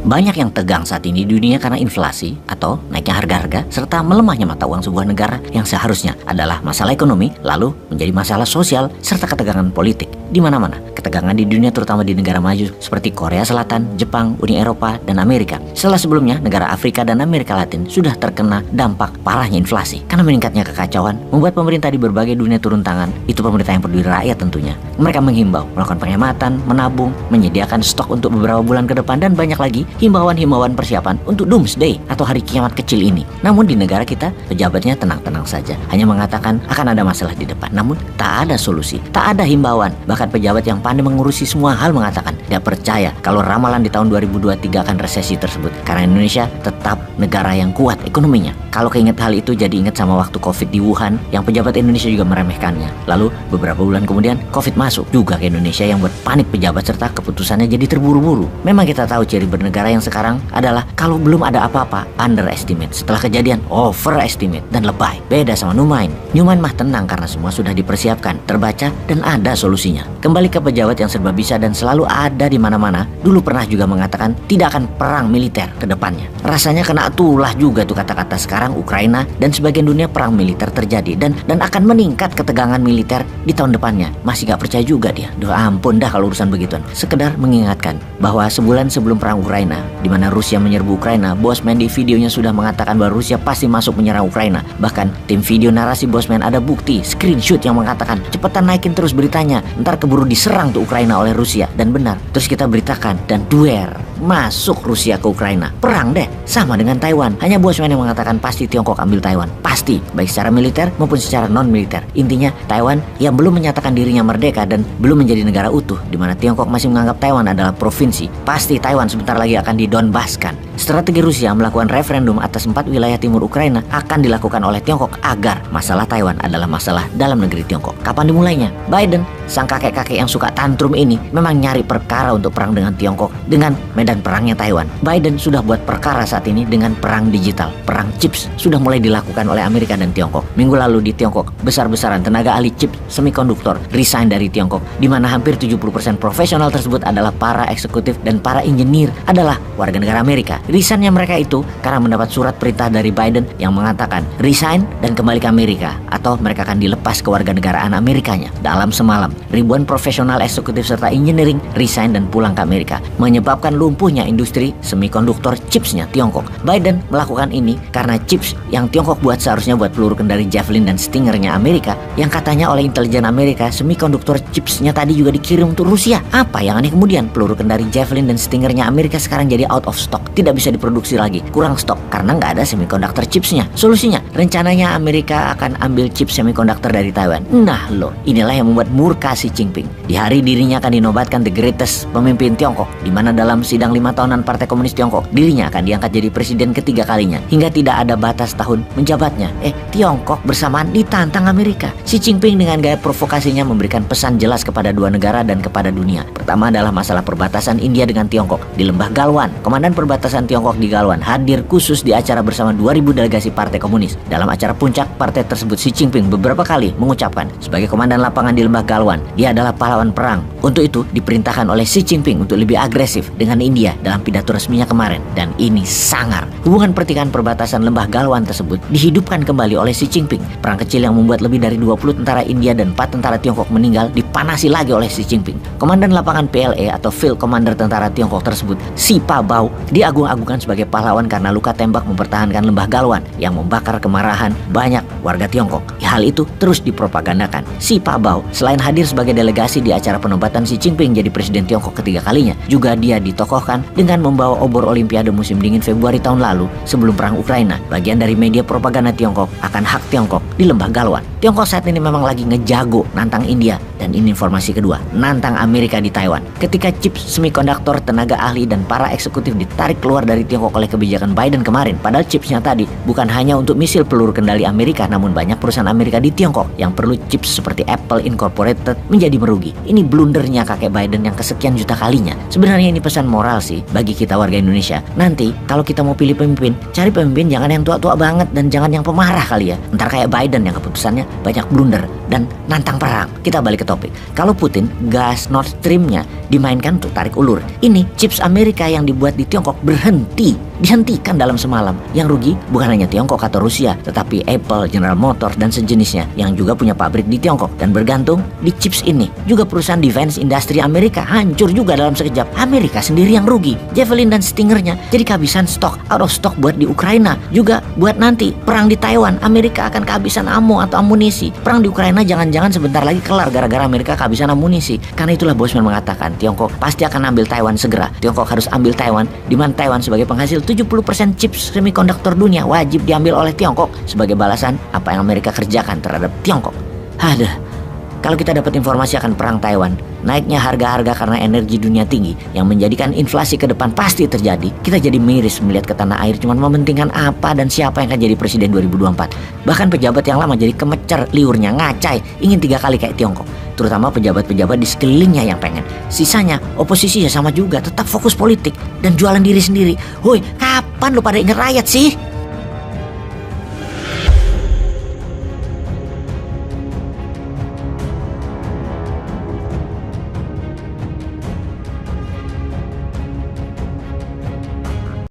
Banyak yang tegang saat ini di dunia karena inflasi atau naiknya harga-harga serta melemahnya mata uang sebuah negara yang seharusnya adalah masalah ekonomi lalu menjadi masalah sosial serta ketegangan politik di mana-mana. Ketegangan di dunia terutama di negara maju seperti Korea Selatan, Jepang, Uni Eropa, dan Amerika. Setelah sebelumnya negara Afrika dan Amerika Latin sudah terkena dampak parahnya inflasi karena meningkatnya kekacauan membuat pemerintah di berbagai dunia turun tangan. Itu pemerintah yang peduli rakyat tentunya. Mereka menghimbau melakukan penghematan, menabung, menyediakan stok untuk beberapa bulan ke depan dan banyak lagi himbauan-himbauan persiapan untuk doomsday atau hari kiamat kecil ini. Namun di negara kita pejabatnya tenang-tenang saja, hanya mengatakan akan ada masalah di depan. Namun tak ada solusi, tak ada himbauan. Bahkan pejabat yang pandai mengurusi semua hal mengatakan tidak percaya kalau ramalan di tahun 2023 akan resesi tersebut karena Indonesia tetap negara yang kuat ekonominya. Kalau keinget hal itu jadi ingat sama waktu Covid di Wuhan yang pejabat Indonesia juga meremehkannya. Lalu beberapa bulan kemudian Covid masuk juga ke Indonesia yang buat panik pejabat serta keputusannya jadi terburu-buru. Memang kita tahu ciri bernegara yang sekarang adalah kalau belum ada apa-apa underestimate, setelah kejadian overestimate dan lebay. Beda sama Numain. Numain mah tenang karena semua sudah dipersiapkan, terbaca dan ada solusinya. Kembali ke pejabat yang serba bisa dan selalu ada di mana-mana, dulu pernah juga mengatakan tidak akan perang militer ke depannya. Rasanya kena tulah juga tuh kata-kata. Sekarang Ukraina dan sebagian dunia perang militer terjadi dan akan meningkat ketegangan militer di tahun depannya. Masih gak percaya juga dia. Duh ampun dah kalau urusan begituan. Sekedar mengingatkan bahwa sebulan sebelum perang Ukraina, di mana Rusia menyerbu Ukraina, Bosman di videonya sudah mengatakan bahwa Rusia pasti masuk menyerang Ukraina. Bahkan tim video narasi Bosman ada bukti screenshot yang mengatakan cepetan naikin terus beritanya, ntar keburu diserang tuh Ukraina oleh Rusia. Dan benar, terus kita beritakan dan duer masuk Rusia ke Ukraina, perang deh sama dengan Taiwan. Hanya Bosman yang mengatakan pasti Tiongkok ambil Taiwan, pasti baik secara militer maupun secara non militer. Intinya Taiwan yang belum menyatakan dirinya merdeka dan belum menjadi negara utuh, di mana Tiongkok masih menganggap Taiwan adalah provinsi. Pasti Taiwan sebentar lagi akan didonbaskan. Strategi Rusia melakukan referendum atas 4 wilayah timur Ukraina akan dilakukan oleh Tiongkok agar masalah Taiwan adalah masalah dalam negeri Tiongkok. Kapan dimulainya? Biden, sang kakek-kakek yang suka tantrum ini, memang nyari perkara untuk perang dengan Tiongkok dengan medan perangnya Taiwan. Biden sudah buat perkara saat ini dengan perang digital. Perang chips sudah mulai dilakukan oleh Amerika dan Tiongkok. Minggu lalu di Tiongkok, besar-besaran tenaga ahli chip semikonduktor resign dari Tiongkok, di mana hampir 70% profesional tersebut adalah para eksekutif dan para engineer adalah warga negara Amerika. Resignnya mereka itu karena mendapat surat perintah dari Biden yang mengatakan resign dan kembali ke Amerika atau mereka akan dilepas kewarganegaraan Amerikanya. Dalam semalam, ribuan profesional eksekutif serta engineering resign dan pulang ke Amerika, menyebabkan lumpuhnya industri semikonduktor chipsnya Tiongkok. Biden melakukan ini karena chips yang Tiongkok buat seharusnya buat peluru kendali Javelin dan Stingernya Amerika, yang katanya oleh intelijen Amerika semikonduktor chipsnya tadi juga dikirim untuk Rusia. Apa yang aneh kemudian? Peluru kendali Javelin dan Stingernya Amerika sekarang jadi out of stock, tidak bisa diproduksi lagi, kurang stok karena nggak ada semikonduktor chipsnya. Solusinya, rencananya Amerika akan ambil chip semikonduktor dari Taiwan. Nah loh, inilah yang membuat murka Xi Jinping. Di hari dirinya akan dinobatkan the greatest pemimpin Tiongkok, di mana dalam sidang 5 tahunan Partai Komunis Tiongkok, dirinya akan diangkat jadi presiden ketiga kalinya hingga tidak ada batas tahun menjabatnya. Tiongkok bersamaan ditantang Amerika. Xi Jinping dengan gaya provokasinya memberikan pesan jelas kepada dua negara dan kepada dunia. Pertama adalah masalah perbatasan India dengan Tiongkok di Lembah Galwan. Komandan perbatasan Tiongkok di Galwan hadir khusus di acara bersama 2000 delegasi Partai Komunis. Dalam acara puncak partai tersebut, Xi Jinping beberapa kali mengucapkan sebagai komandan lapangan di Lembah Galwan, dia adalah pahlawan perang. Untuk itu diperintahkan oleh Xi Jinping untuk lebih agresif dengan India dalam pidato resminya kemarin, dan ini sangar. Hubungan pertigaan perbatasan Lembah Galwan tersebut dihidupkan kembali oleh Xi Jinping. Perang kecil yang membuat lebih dari 20 tentara India dan 4 tentara Tiongkok meninggal dipanasi lagi oleh Xi Jinping. Komandan lapangan PLA atau Field Commander tentara Tiongkok tersebut, Si Pa Bao, diagung-agungkan sebagai pahlawan karena luka tembak mempertahankan Lembah Galwan yang membakar kemarahan banyak warga Tiongkok. Hal itu terus dipropagandakan. Si Pa Bao selain hadir sebagai delegasi di acara penobatan Xi Jinping jadi presiden Tiongkok ketiga kalinya, juga dia ditokohkan dengan membawa obor Olimpiade musim dingin Februari tahun lalu sebelum perang Ukraina, bagian dari media propaganda Tiongkok akan hak Tiongkok di Lembah Galwan. Tiongkok saat ini memang lagi ngejago nantang India, dan ini informasi kedua, nantang Amerika di Taiwan. Ketika chip semikonduktor, tenaga ahli dan para eksekutif ditarik keluar keluar dari Tiongkok oleh kebijakan Biden kemarin. Padahal chipsnya tadi bukan hanya untuk misil peluru kendali Amerika, namun banyak perusahaan Amerika di Tiongkok yang perlu chips seperti Apple Incorporated menjadi merugi. Ini blundernya kakek Biden yang kesekian juta kalinya. Sebenarnya ini pesan moral sih bagi kita warga Indonesia. Nanti kalau kita mau pilih pemimpin, cari pemimpin jangan yang tua-tua banget dan jangan yang pemarah kali ya. Ntar kayak Biden yang keputusannya banyak blunder dan nantang perang. Kita balik ke topik. Kalau Putin, gas Nord Stream-nya dimainkan untuk tarik ulur. Ini chips Amerika yang dibuat di Tiongkok dihentikan dalam semalam. Yang rugi bukan hanya Tiongkok atau Rusia, tetapi Apple, General Motors, dan sejenisnya yang juga punya pabrik di Tiongkok dan bergantung di chips ini. Juga perusahaan defense industri Amerika hancur juga dalam sekejap. Amerika sendiri yang rugi. Javelin dan Stingernya jadi kehabisan stok, out of stock buat di Ukraina. Juga buat nanti perang di Taiwan, Amerika akan kehabisan ammo atau amunisi. Perang di Ukraina jangan-jangan sebentar lagi kelar gara-gara Amerika kehabisan amunisi. Karena itulah Bosman mengatakan Tiongkok pasti akan ambil Taiwan segera. Tiongkok harus ambil Taiwan, di mana Taiwan sebagai penghasil 70% chips semikonduktor dunia wajib diambil oleh Tiongkok sebagai balasan apa yang Amerika kerjakan terhadap Tiongkok. Kalau kita dapat informasi akan perang Taiwan, naiknya harga-harga karena energi dunia tinggi yang menjadikan inflasi ke depan pasti terjadi, kita jadi miris melihat ke tanah air cuma mementingkan apa dan siapa yang akan jadi presiden 2024. Bahkan pejabat yang lama jadi kemecer liurnya, ngacai, ingin 3 kali kayak Tiongkok. Terutama pejabat-pejabat di sekelilingnya yang pengen. Sisanya oposisi ya sama juga, tetap fokus politik dan jualan diri sendiri. Kapan lu pada inget rakyat sih?